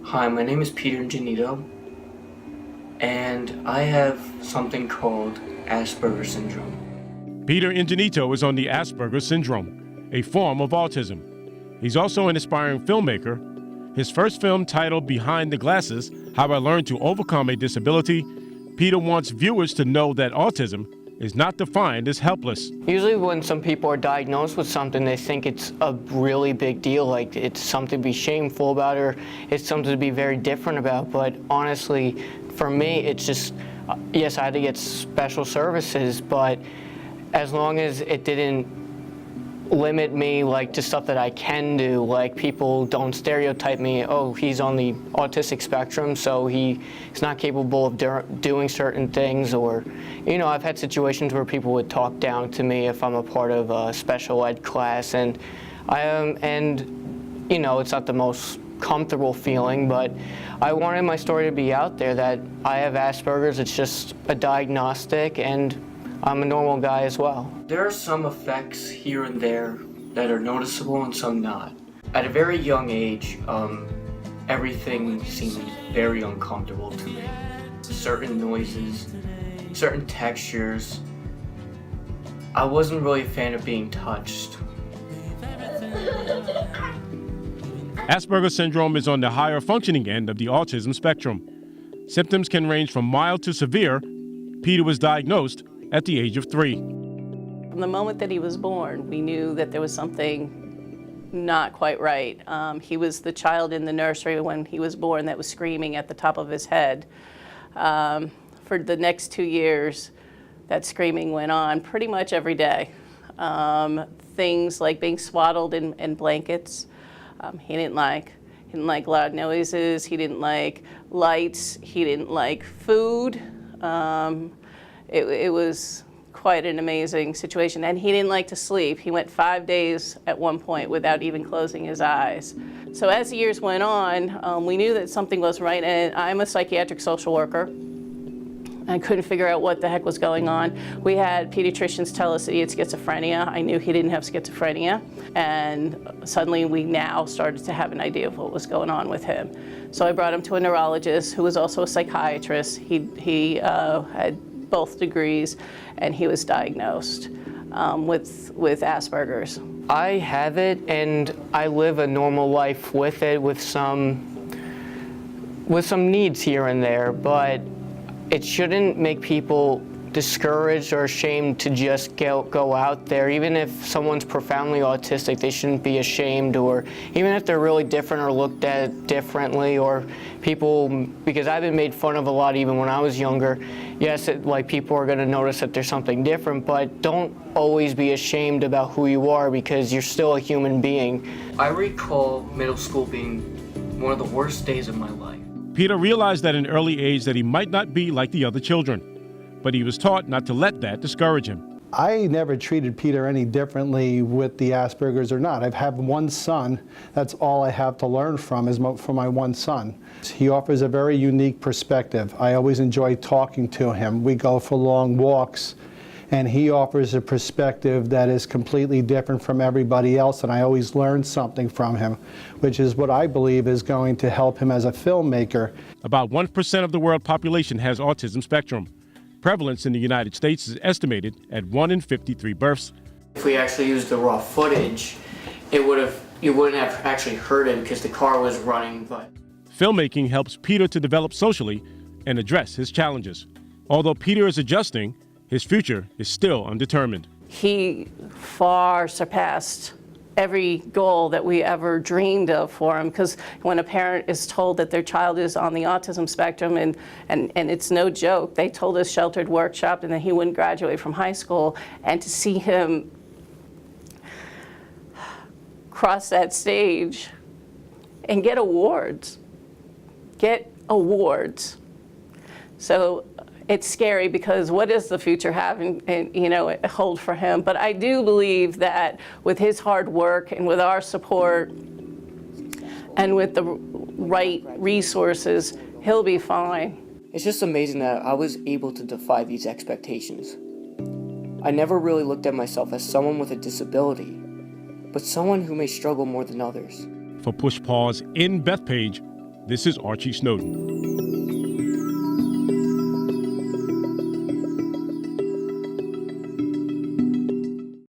Hi, my name is Peter Ingenito, and I have something called Aspergers Syndrome. Peter Ingenito is on the Aspergers Syndrome, a form of autism. He's also an aspiring filmmaker. His first film, titled Behind the Glasses, How I Learned to Overcome a Disability, Peter wants viewers to know that autism is not defined as helpless. Usually when some people are diagnosed with something, they think it's a really big deal, like it's something to be shameful about or it's something to be very different about. But honestly, for me, it's just, yes, I had to get special services, but as long as it didn't limit me like to stuff that I can do, like people don't stereotype me, oh, he's on the autistic spectrum, so he's not capable of doing certain things, or, you know, I've had situations where people would talk down to me if I'm a part of a special ed class, and you know, it's not the most comfortable feeling, but I wanted my story to be out there that I have Asperger's. It's just a diagnostic, and I'm a normal guy as well. There are some effects here and there that are noticeable and some not. At a very young age, everything seemed very uncomfortable to me. Certain noises, certain textures. I wasn't really a fan of being touched. Asperger's syndrome is on the higher functioning end of the autism spectrum. Symptoms can range from mild to severe. Peter was diagnosed at the age of 3. From the moment that he was born, we knew that there was something not quite right. He was the child in the nursery when he was born that was screaming at the top of his head. For the next 2 years, that screaming went on pretty much every day. Things like being swaddled in blankets. He didn't like loud noises. He didn't like lights. He didn't like food. It was quite an amazing situation, and he didn't like to sleep. He went 5 days at one point without even closing his eyes. So as the years went on, we knew that something was right, and I'm a psychiatric social worker. I couldn't figure out what the heck was going on. We had pediatricians tell us that he had schizophrenia. I knew he didn't have schizophrenia, and suddenly we now started to have an idea of what was going on with him. So I brought him to a neurologist who was also a psychiatrist. He had both degrees, and he was diagnosed with Asperger's. I have it, and I live a normal life with it, with some needs here and there, but it shouldn't make people discouraged or ashamed to just go out there. Even if someone's profoundly autistic, they shouldn't be ashamed, or even if they're really different or looked at differently, or people, because I've been made fun of a lot even when I was younger. Yes, like people are going to notice that there's something different, but don't always be ashamed about who you are, because you're still a human being. I recall middle school being one of the worst days of my life. Peter realized at an early age that he might not be like the other children, but he was taught not to let that discourage him. I never treated Peter any differently with the Asperger's or not. I've had one son. That's all I have to learn from is from my one son. He offers a very unique perspective. I always enjoy talking to him. We go for long walks, and he offers a perspective that is completely different from everybody else, and I always learn something from him, which is what I believe is going to help him as a filmmaker. About 1% of the world population has autism spectrum. Prevalence in the United States is estimated at 1 in 53 births. If we actually used the raw footage, you wouldn't have actually heard it because the car was running. But filmmaking helps Peter to develop socially and address his challenges. Although Peter is adjusting, his future is still undetermined. He far surpassed every goal that we ever dreamed of for him, because when a parent is told that their child is on the autism spectrum, and it's no joke, they told us sheltered workshop and that he wouldn't graduate from high school, and to see him cross that stage and get awards. So it's scary, because what does the future have and you know, hold for him? But I do believe that with his hard work and with our support and with the right resources, he'll be fine. It's just amazing that I was able to defy these expectations. I never really looked at myself as someone with a disability, but someone who may struggle more than others. For Push Pause in Bethpage, This is Archie Snowden.